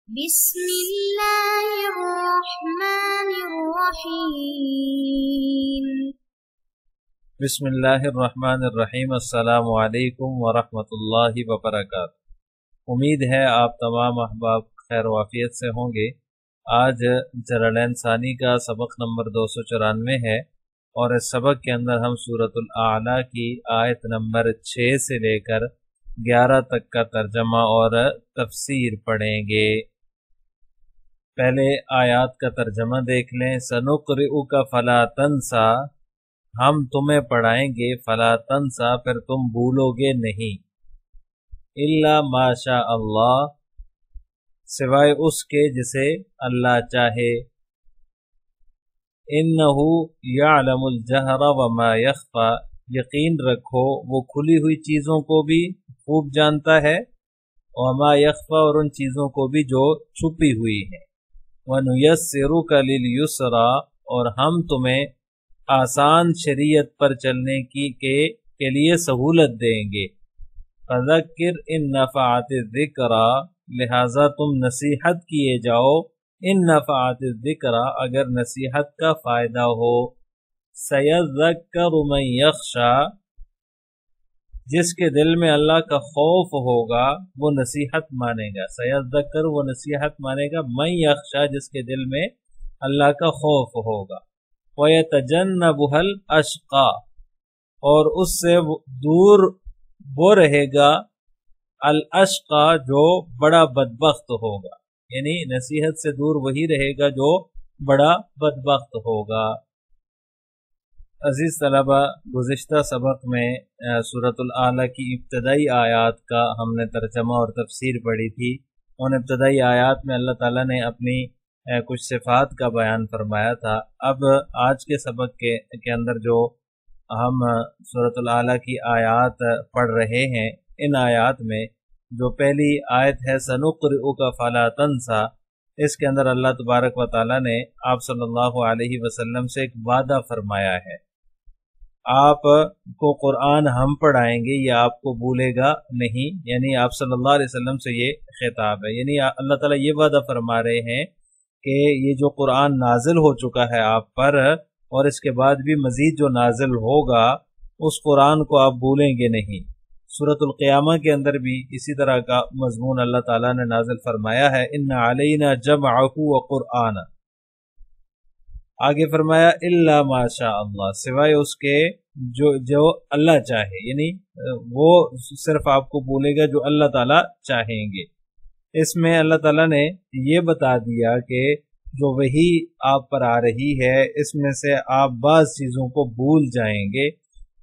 بسم اللہ الرحمن الرحیم۔ بسم اللہ الرحمن الرحیم۔ السلام علیکم ورحمۃ اللہ وبرکاتہ۔ امید ہے آپ تمام احباب خیر وعافیت سے ہوں گے۔ آج جلالین ثانی کا سبق نمبر 294 ہے اور اس سبق کے اندر ہم سورۃ الاعلیٰ کی آیت نمبر 6 سے لے کر 11 تک کا ترجمہ اور تفسیر پڑھیں گے۔ پہلے آیات کا ترجمہ دیکھ لیں۔ سنقرئک فلا تنسا، ہم تمہیں پڑھائیں گے، فلا تنسا پھر تم بھولو گے نہیں، الا ما شاء اللہ سوائے اس کے جسے اللہ چاہے، انہ یعلم الجہر وما یخفی، یقین رکھو وہ کھلی ہوئی چیزوں کو بھی خوب جانتا ہے، وما یخفی اور ان چیزوں کو بھی جو چھپی ہوئی ہیں، وَنُيَسِّرُكَ لِلْيُسْرَى اور ہم تمہیں آسان شریعت پر چلنے کے لیے سہولت دیں گے، فَذَكِّرْ إِن نَفَعَتِ الذِّكْرَى لہٰذا تم نصیحت کیے جاؤ، ان نفعت الذکر اگر نصیحت کا فائدہ ہو، سَيَذَّكَّرُ مَن يَخْشَى جس کے دل میں اللہ کا خوف ہوگا وہ نصیحت مانے گا، سَيَذَّكَّرُ وہ نصیحت مانے گا، مَن يَخْشَى جس کے دل میں اللہ کا خوف ہوگا، وَيَتَجَنَّبُهَا الْأَشْقَى اور اس سے دور وہ رہے گا، الاشقا جو بڑا بدبخت ہوگا، یعنی نصیحت سے دور وہی رہے گا جو بڑا بدبخت ہوگا۔ عزیز طلبہ، گزشتہ سبق میں سورۃ الاعلیٰ کی ابتدائی آیات کا ہم نے ترجمہ اور تفسیر پڑھی تھی۔ ان ابتدائی آیات میں اللہ تعالیٰ نے اپنی کچھ صفات کا بیان فرمایا تھا۔ اب آج کے سبق کے اندر جو ہم سورۃ الاعلیٰ کی آیات پڑھ رہے ہیں، ان آیات میں جو پہلی آیت ہے سنقرئک فلا تنسا، اس کے اندر اللہ تبارک و تعالیٰ نے آپ صلی اللہ علیہ وسلم سے ایک وعدہ فرمایا ہے، آپ کو قرآن ہم پڑھائیں گے، یہ آپ کو بھولے گا نہیں، یعنی آپ صلی اللہ علیہ وسلم سے یہ خطاب ہے، یعنی اللہ تعالیٰ یہ وعدہ فرما رہے ہیں کہ یہ جو قرآن نازل ہو چکا ہے آپ پر اور اس کے بعد بھی مزید جو نازل ہوگا اس قرآن کو آپ بھولیں گے نہیں۔ سورۃ القیامہ کے اندر بھی اسی طرح کا مضمون اللہ تعالیٰ نے نازل فرمایا ہے، ان علینا جمعہ وقرآن، آگے فرمایا الا ما شاء اللہ سوائے اس کے جو اللہ چاہے، یعنی وہ صرف آپ کو بولے گا جو اللہ تعالیٰ چاہیں گے۔ اس میں اللہ تعالیٰ نے یہ بتا دیا کہ جو وحی آپ پر آ رہی ہے اس میں سے آپ بعض چیزوں کو بھول جائیں گے،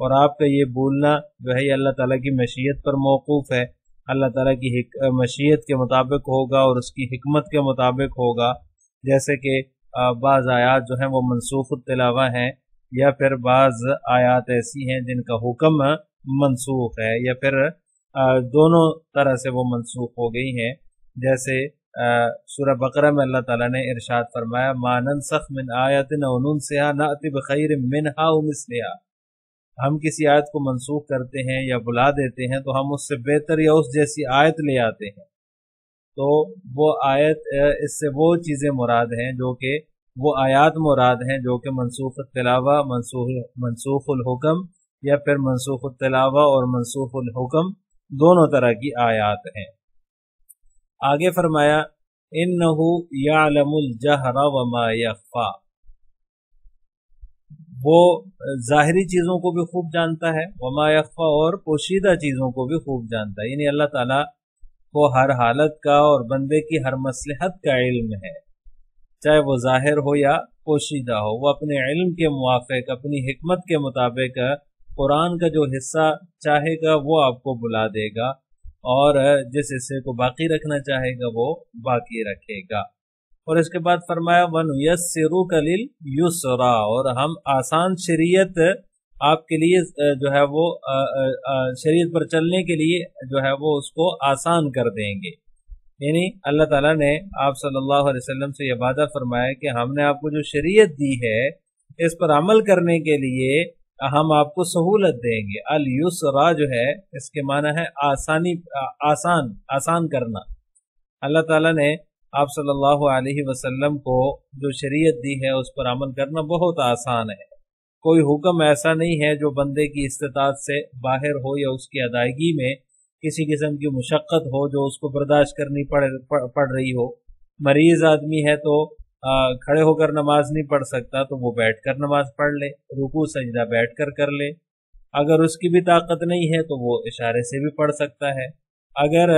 اور آپ کا یہ بھولنا جو ہے اللہ تعالیٰ کی مشیت پر موقوف ہے، اللہ تعالیٰ کی مشیت کے مطابق ہوگا اور اس کی حکمت کے مطابق ہوگا، جیسے کہ بعض آیات جو ہیں وہ منسوخ التلاوہ ہیں، یا پھر بعض آیات ایسی ہیں جن کا حکم منسوخ ہے، یا پھر دونوں طرح سے وہ منسوخ ہو گئی ہیں، جیسے سورہ بقرہ میں اللہ تعالیٰ نے ارشاد فرمایا ما ننسخ من آیت او ننسها نأتی بخیر منها او مثلها، ہم کسی آیت کو منسوخ کرتے ہیں یا بلا دیتے ہیں تو ہم اس سے بہتر یا اس جیسی آیت لے آتے ہیں، تو وہ آیت اس سے وہ چیزیں مراد ہیں جو کہ وہ آیات مراد ہیں جو کہ منسوخ التلاوہ، منسوخ الحکم، یا پھر منسوخ التلاوہ اور منسوخ الحکم دونوں طرح کی آیات ہیں۔ آگے فرمایا انہ یعلم الجہر وما یخفی، وہ ظاہری چیزوں کو بھی خوب جانتا ہے، وما یخفی اور پوشیدہ چیزوں کو بھی خوب جانتا ہے، یعنی اللہ تعالیٰ کو ہر حالت کا اور بندے کی ہر مصلحت کا علم ہے، چاہے وہ ظاہر ہو یا پوشیدہ ہو، وہ اپنے علم کے موافق اپنی حکمت کے مطابق قرآن کا جو حصہ چاہے گا وہ آپ کو بلا دے گا، اور جس حصے کو باقی رکھنا چاہے گا وہ باقی رکھے گا۔ اور اس کے بعد فرمایا وَنُيَسِّرُكَ لِلْيُسْرَى اور ہم آسان شریعت آپ کے لیے جو ہے وہ شریعت پر چلنے کے لیے جو ہے وہ اس کو آسان کر دیں گے، یعنی اللہ تعالیٰ نے آپ صلی اللہ علیہ وسلم سے یہ وعدہ فرمایا کہ ہم نے آپ کو جو شریعت دی ہے اس پر عمل کرنے کے لیے ہم آپ کو سہولت دیں گے۔ الیسرا جو ہے اس کے معنی ہے آسان کرنا۔ اللہ تعالیٰ نے آپ صلی اللہ علیہ وسلم کو جو شریعت دی ہے اس پر عمل کرنا بہت آسان ہے۔ کوئی حکم ایسا نہیں ہے جو بندے کی استطاعت سے باہر ہو یا اس کی ادائیگی میں کسی قسم کی مشقت ہو جو اس کو برداشت کرنی پڑ رہی ہو۔ مریض آدمی ہے تو کھڑے ہو کر نماز نہیں پڑھ سکتا تو وہ بیٹھ کر نماز پڑھ لے، رکوع سجدہ بیٹھ کر لے۔ اگر اس کی بھی طاقت نہیں ہے تو وہ اشارے سے بھی پڑھ سکتا ہے۔ اگر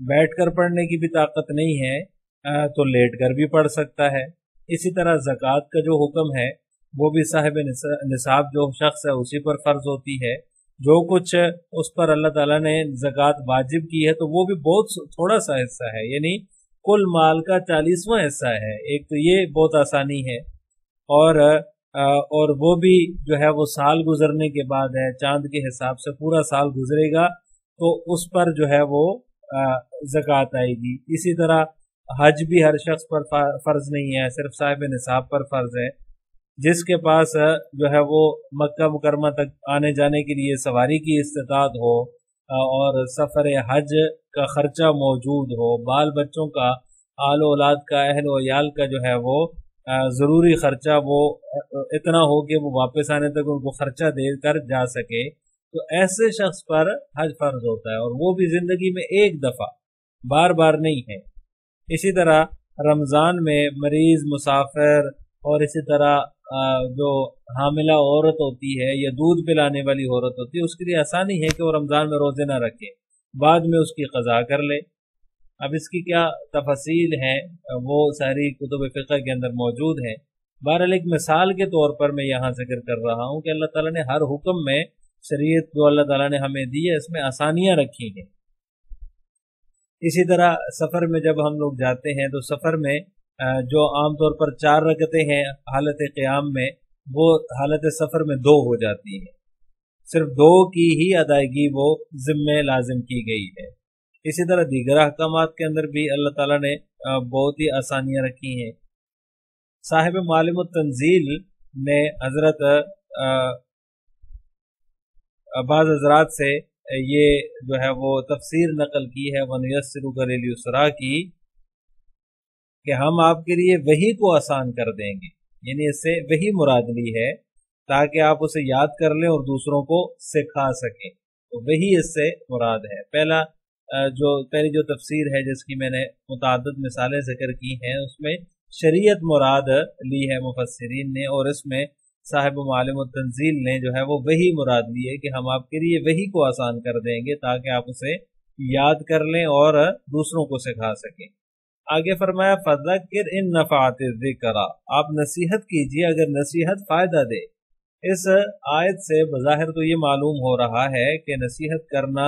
بیٹھ کر پڑھنے کی بھی طاقت نہیں ہے تو لیٹ کر بھی پڑھ سکتا ہے۔ اسی طرح زکوٰۃ کا جو حکم ہے وہ بھی صاحب نصاب جو شخص ہے اسی پر فرض ہوتی ہے۔ جو کچھ اس پر اللہ تعالیٰ نے زکوٰۃ واجب کی ہے تو وہ بھی بہت تھوڑا سا حصہ ہے، یعنی کل مال کا 40واں حصہ ہے۔ ایک تو یہ بہت آسانی ہے، اور وہ بھی جو ہے وہ سال گزرنے کے بعد ہے، چاند کے حساب سے پورا سال گزرے گا تو اس پر جو ہے وہ زکوٰۃ آئے گی۔ اسی طرح حج بھی ہر شخص پر فرض نہیں ہے، صرف صاحب نصاب پر فرض ہے۔ جس کے پاس جو ہے وہ مکہ مکرمہ تک آنے جانے کے لیے سواری کی استطاعت ہو اور سفر حج کا خرچہ موجود ہو، بال بچوں کا، آل و اولاد کا، اہل و عیال کا جو ہے وہ ضروری خرچہ وہ اتنا ہو کہ وہ واپس آنے تک ان کو خرچہ دے کر جا سکے، تو ایسے شخص پر حج فرض ہوتا ہے، اور وہ بھی زندگی میں ایک دفعہ، بار بار نہیں ہے۔ اسی طرح رمضان میں مریض، مسافر اور اسی طرح جو حاملہ عورت ہوتی ہے یا دودھ پلانے والی عورت ہوتی ہے اس کے لیے آسانی ہے کہ وہ رمضان میں روزے نہ رکھے، بعد میں اس کی قضا کر لے۔ اب اس کی کیا تفصیل ہیں وہ ساری کتب فقہ کے اندر موجود ہیں۔ بہرحال ایک مثال کے طور پر میں یہاں ذکر کر رہا ہوں کہ اللہ تعالیٰ نے ہر حکم میں، شریعت جو اللہ تعالیٰ نے ہمیں دی ہے اس میں آسانیاں رکھی ہیں۔ اسی طرح سفر میں جب ہم لوگ جاتے ہیں تو سفر میں جو عام طور پر 4 رکعتیں ہیں حالت قیام میں، وہ حالت سفر میں 2 ہو جاتی ہیں، صرف 2 کی ہی ادائیگی وہ ذمہ لازم کی گئی ہے۔ اسی طرح دیگر احکامات کے اندر بھی اللہ تعالیٰ نے بہت ہی آسانیاں رکھی ہیں۔ صاحب معالم التنزیل نے حضرت بعض حضرات سے یہ جو ہے وہ تفسیر نقل کی ہے وَنُيَسِّرُكَ لِلْيُسْرَىٰ کی، کہ ہم آپ کے لیے وحی کو آسان کر دیں گے، یعنی اس سے وحی مراد لی ہے تاکہ آپ اسے یاد کر لیں اور دوسروں کو سکھا سکیں، تو وحی اس سے مراد ہے۔ پہلی جو تفسیر ہے جس کی میں نے متعدد مثالیں ذکر کی ہیں اس میں شریعت مراد لی ہے مفسرین نے، اور اس میں صاحب معالم التنزیل نے جو ہے وہ وحی مراد لی ہے کہ ہم آپ کے لیے وحی کو آسان کر دیں گے تاکہ آپ اسے یاد کر لیں اور دوسروں کو سکھا سکیں۔ آگے فرمایا فَذَكِّرْ إِن نَفَعَتِ الذِّكْرَىٰ، آپ نصیحت کیجئے اگر نصیحت فائدہ دے۔ اس آیت سے بظاہر تو یہ معلوم ہو رہا ہے کہ نصیحت کرنا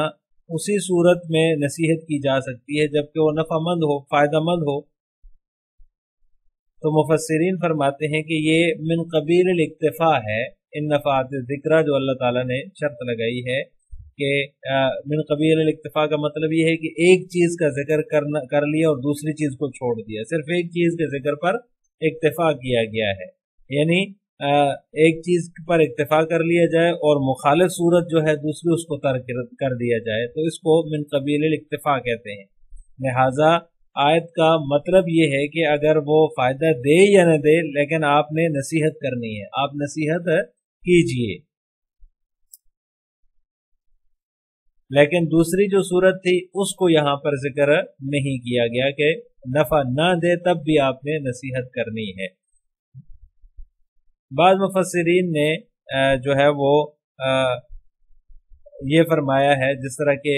اسی صورت میں نصیحت کی جا سکتی ہے جبکہ وہ نفع مند ہو، فائدہ مند ہو۔ تو مفسرین فرماتے ہیں کہ یہ من قبیل الاکتفاء ہے، ان نفعات الذکرہ جو اللہ تعالیٰ نے شرط لگائی ہے کہ من قبیل الاکتفاء کا مطلب یہ ہے کہ ایک چیز کا ذکر کر لیا اور دوسری چیز کو چھوڑ دیا، صرف ایک چیز کے ذکر پر اکتفا کیا گیا ہے، یعنی ایک چیز پر اکتفا کر لیا جائے اور مخالف صورت جو ہے دوسری اس کو ترک کر دیا جائے، تو اس کو من قبیل الاکتفاء کہتے ہیں۔ لہٰذا آیت کا مطلب یہ ہے کہ اگر وہ فائدہ دے یا نہ دے لیکن آپ نے نصیحت کرنی ہے، آپ نصیحت کیجئے۔ لیکن دوسری جو صورت تھی اس کو یہاں پر ذکر نہیں کیا گیا کہ نفع نہ دے تب بھی آپ نے نصیحت کرنی ہے۔ بعض مفسرین نے جو ہے وہ یہ فرمایا ہے، جس طرح کہ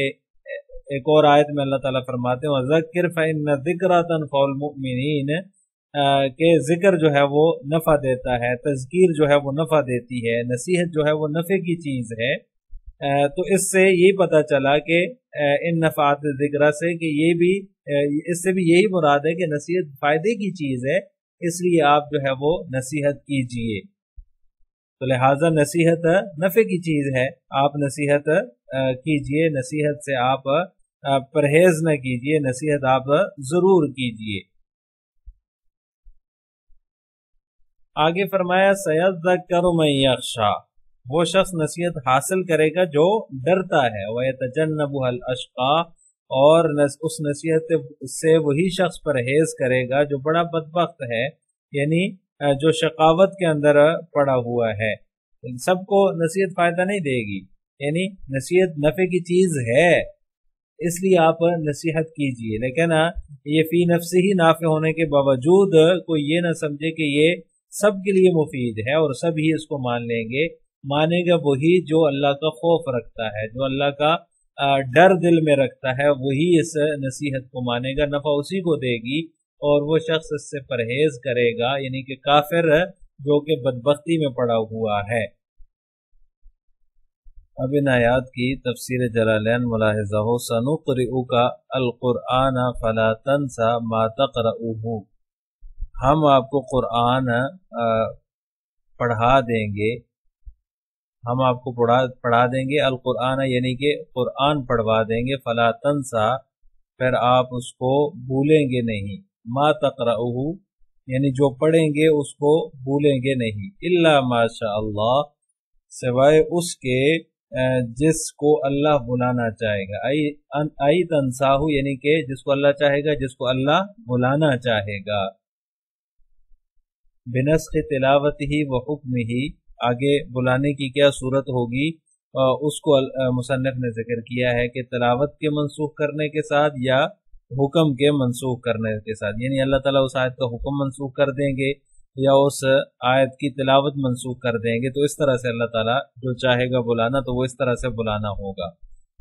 ایک اور آیت میں اللہ تعالیٰ فرماتے ہیں وَذَكِّرْ فَإِنَّ الذِّكْرَىٰ تَنفَعُ الْمُؤْمِنِينَ، کہ ذکر جو ہے وہ نفع دیتا ہے، تذکیر جو ہے وہ نفع دیتی ہے، نصیحت جو ہے وہ نفع کی چیز ہے۔ تو اس سے یہی پتہ چلا کہ ان نفعات ذکر سے کہ یہ بھی اس سے بھی یہی مراد ہے کہ نصیحت فائدے کی چیز ہے، اس لیے آپ جو ہے وہ نصیحت کیجئے۔ تو لہٰذا نصیحت نفع کی چیز ہے، آپ نصیحت کیجئے، نصیحت سے آپ پرہیز نہ کیجئے، نصیحت آپ ضرور کیجئے۔ آگے فرمایا سَيَذَّكَّرُ مَن يَخْشَىٰ، وہ شخص نصیحت حاصل کرے گا جو ڈرتا ہے، وَيَتَجَنَّبُهَا الْأَشْقَىٰ، اور اس نصیحت سے وہی شخص پرہیز کرے گا جو بڑا بدبخت ہے، یعنی جو شقاوت کے اندر پڑا ہوا ہے۔ سب کو نصیحت فائدہ نہیں دے گی، یعنی نصیحت نفع کی چیز ہے، اس لیے آپ نصیحت کیجئے، لیکن یہ فی نفس ہی نافع ہونے کے باوجود کوئی یہ نہ سمجھے کہ یہ سب کے لیے مفید ہے اور سب ہی اس کو مان لیں گے۔ مانے گا وہی جو اللہ کا خوف رکھتا ہے، جو اللہ کا ڈر دل میں رکھتا ہے، وہی اس نصیحت کو مانے گا، نفع اسی کو دے گی، اور وہ شخص اس سے پرہیز کرے گا، یعنی کہ کافر جو کہ بدبختی میں پڑا ہوا ہے۔ اب ان آیات کی تفسیر جلالین ملاحظہ ہو، سَنُقْرِئُكَ الْقُرْآنَ فَلَا تَنْسَ مَا تَقْرَؤُهُ، ہم آپ کو قرآن پڑھا دیں گے، ہم آپ کو پڑھا دیں گے، القرآن یعنی کہ قرآن پڑھوا دیں گے، فَلَا تَنْسَ پھر آپ اس کو بھولیں گے نہیں، مَا تَقْرَؤُهُ یعنی جو پڑھیں گے اس کو بھولیں گے نہیں، إِلَّا مَا شَاءَ اللَّهُ سوائے اس کے جس کو اللہ بلانا چاہے گا، ای تنساہو یعنی کہ جس کو اللہ چاہے گا، جس کو اللہ بلانا چاہے گا۔ بنسخ تلاوتہ و حکمہ، آگے بلانے کی کیا صورت ہوگی، اس کو مصنف نے ذکر کیا ہے کہ تلاوت کے منسوخ کرنے کے ساتھ یا حکم کے منسوخ کرنے کے ساتھ، یعنی اللہ تعالیٰ اس آیت کا حکم منسوخ کر دیں گے یا اس آیت کی تلاوت منسوخ کر دیں گے، تو اس طرح سے اللہ تعالیٰ جو چاہے گا بلانا تو وہ اس طرح سے بلانا ہوگا۔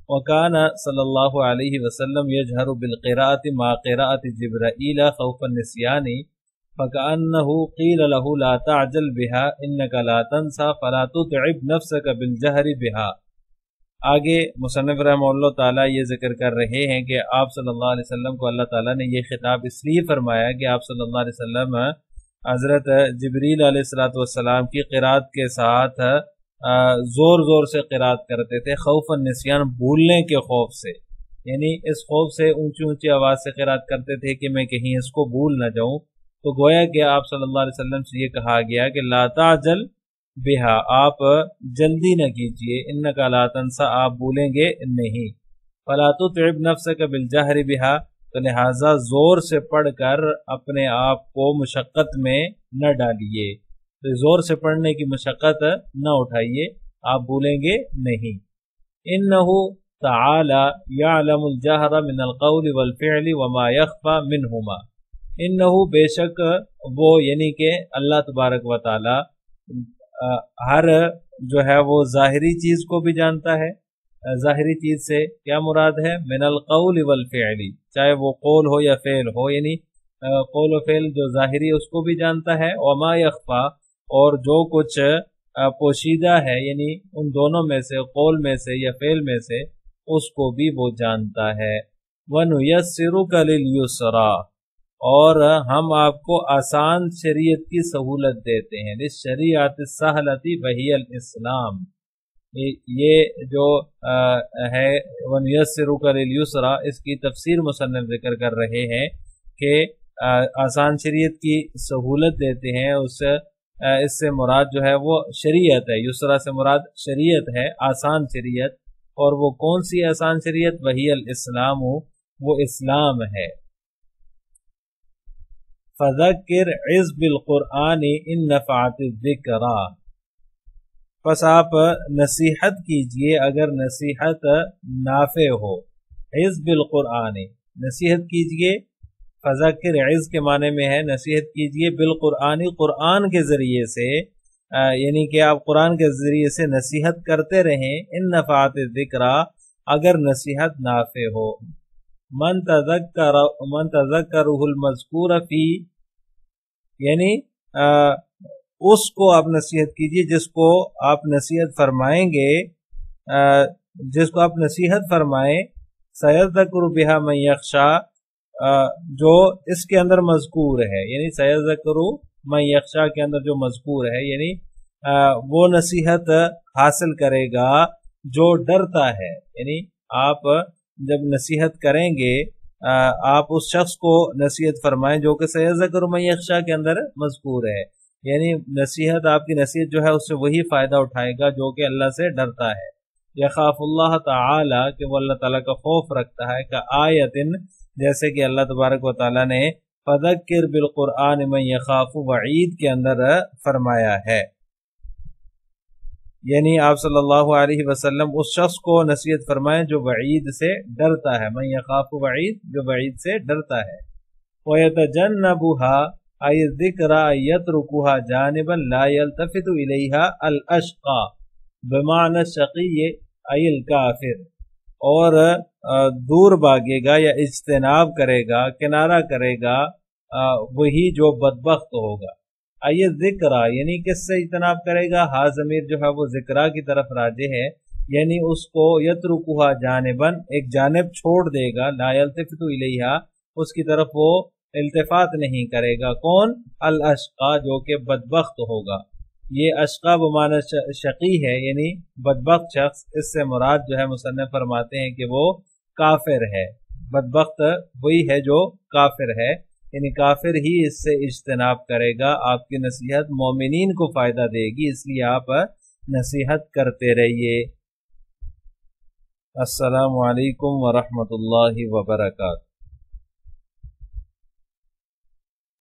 وَكَانَ صلی اللہ علیہ وسلم يَجْهَرُ بِالْقِرَاءَةِ مَعَ قِرَاءَةِ جِبْرَائِيلَ خَوْفَ النِّسْيَانِ فَكَأَنَّهُ قِيلَ لَهُ لَا تَعْجَلْ بِهَا إِنَّكَ لَا تَنْسَى فَلَا تُتْعِبْ نَفْسَكَ بِالْجَهْرِ بِهَا۔ آگے مصنف رحمہ اللہ تعالیٰ یہ ذکر کر رہے ہیں کہ آپ صلی اللہ علیہ وسلم کو اللہ تعالیٰ نے یہ خطاب اس لیے فرمایا کہ آپ صلی اللہ علیہ وسلم حضرت جبریل علیہ السلام کی قرات کے ساتھ زور زور سے قرات کرتے تھے، خوف النسیان بھولنے کے خوف سے، یعنی اس خوف سے اونچی اونچی آواز سے قرات کرتے تھے کہ میں کہیں اس کو بھول نہ جاؤں، تو گویا کہ آپ صلی اللہ علیہ وسلم سے یہ کہا گیا کہ لا تعجل بہا، آپ جلدی نہ کیجئے، انکا لا تنسا، آپ بھولیں گے نہیں، فلا تتعب نفسک بالجہر بہا، تو لہٰذا زور سے پڑھ کر اپنے آپ کو مشقت میں نہ ڈالیے، تو زور سے پڑھنے کی مشقت نہ اٹھائیے، آپ بھولیں گے نہیں۔ انہ تعالی یعلم الجہر من القول والفعل وما یخفى منہما، انہ بے شک وہ یعنی کہ اللہ تبارک و تعالی ہر جو ہے وہ ظاہری چیز کو بھی جانتا ہے، ظاہری چیز سے کیا مراد ہے، من القول والفعل، چاہے وہ قول ہو یا فعل ہو، یعنی قول و فعل جو ظاہری اس کو بھی جانتا ہے، وما یخفا، اور جو کچھ پوشیدہ ہے یعنی ان دونوں میں سے، قول میں سے یا فعل میں سے، اس کو بھی وہ جانتا ہے۔ وَنُيَسِّرُكَ لِلْيُسْرَى، اور ہم آپ کو آسان شریعت کی سہولت دیتے ہیں، لِلشَّرِيعَةِ السَّهْلَةِ وَهِيَ الْإِسْلَامِ، یہ جو ہے وَنُيَسِّرُكَ لِلْيُسْرَى، اس کی تفسیر مصنف ذکر کر رہے ہیں کہ آسان شریعت کی سہولت دیتے ہیں، اس سے مراد جو ہے وہ شریعت ہے، یسرا سے مراد شریعت ہے، آسان شریعت، اور وہ کون سی آسان شریعت، وہی الاسلام، وہ اسلام ہے۔ فَذَكِّرْ عِزْ بِالْقُرْآنِ إِن نَفَعَتِ الذِّكْرَى، پس آپ نصیحت کیجئے اگر نصیحت نافع ہو، عِزْ بِالْقُرْآنِ، نصیحت کیجئے، فذکر عز کے معنی میں ہے نصیحت کیجئے، بالقرآن، قرآن کے ذریعے سے، یعنی کہ آپ قرآن کے ذریعے سے نصیحت کرتے رہیں، ان نفعات الذکرى، اگر نصیحت نافع ہو۔ من تذکرہ المذکور فی، یعنی اس کو آپ نصیحت کیجئے جس کو آپ نصیحت فرمائیں گے، جس کو آپ نصیحت فرمائیں، سیذکر بہا من یخشی، جو اس کے اندر مذکور ہے، یعنی سیذکر من یخشی کے اندر جو مذکور ہے، یعنی وہ نصیحت حاصل کرے گا جو ڈرتا ہے، یعنی آپ جب نصیحت کریں گے، آپ اس شخص کو نصیحت فرمائیں جو کہ سیذکر من یخشی کے اندر مذکور ہے، یعنی نصیحت، آپ کی نصیحت جو ہے اس سے وہی فائدہ اٹھائے گا جو کہ اللہ سے ڈرتا ہے۔ یخاف اللہ تعالی کہ وہ اللہ تعالیٰ کا خوف رکھتا ہے، کا آیتن جیسے کہ اللہ تبارک و تعالیٰ نے فذکر بالقرآن من یخاف وعید کے اندر فرمایا ہے، یعنی آپ صلی اللہ علیہ وسلم اس شخص کو نصیحت فرمائیں جو وعید سے ڈرتا ہے، من یخاف وعید جو وعید سے ڈرتا ہے، وَيَتَجَنَّبُهَا أي الذِّكْرَ يَتْرُكُهَا جَانِبًا لَا يَلْتَفِتُ إِلَيْهَا الْأَشْقَى بمعنى الشقی أي الکافر، اور دور بھاگے گا یا اجتناب کرے گا، کنارہ کرے گا وہی جو بدبخت ہوگا۔ آئیے ذکر یعنی کس سے اجتناب کرے گا، ہا ضمیر جو ہے وہ ذکرہ کی طرف راجع ہے، یعنی اس کو یترکوہا جانباً ایک جانب چھوڑ دے گا، لا یلتفت الیہا اس کی طرف وہ التفات نہیں کرے گا، کون؟ الاشقا جو کہ بدبخت ہوگا۔ یہ اشقا بمعنی شقی ہے یعنی بدبخت شخص، اس سے مراد جو ہے مصنف فرماتے ہیں کہ وہ کافر ہے، بدبخت وہی ہے جو کافر ہے، یعنی کافر ہی اس سے اجتناب کرے گا۔ آپ کی نصیحت مومنین کو فائدہ دے گی، اس لیے آپ نصیحت کرتے رہیے۔ السلام علیکم ورحمۃ اللہ وبرکاتہ۔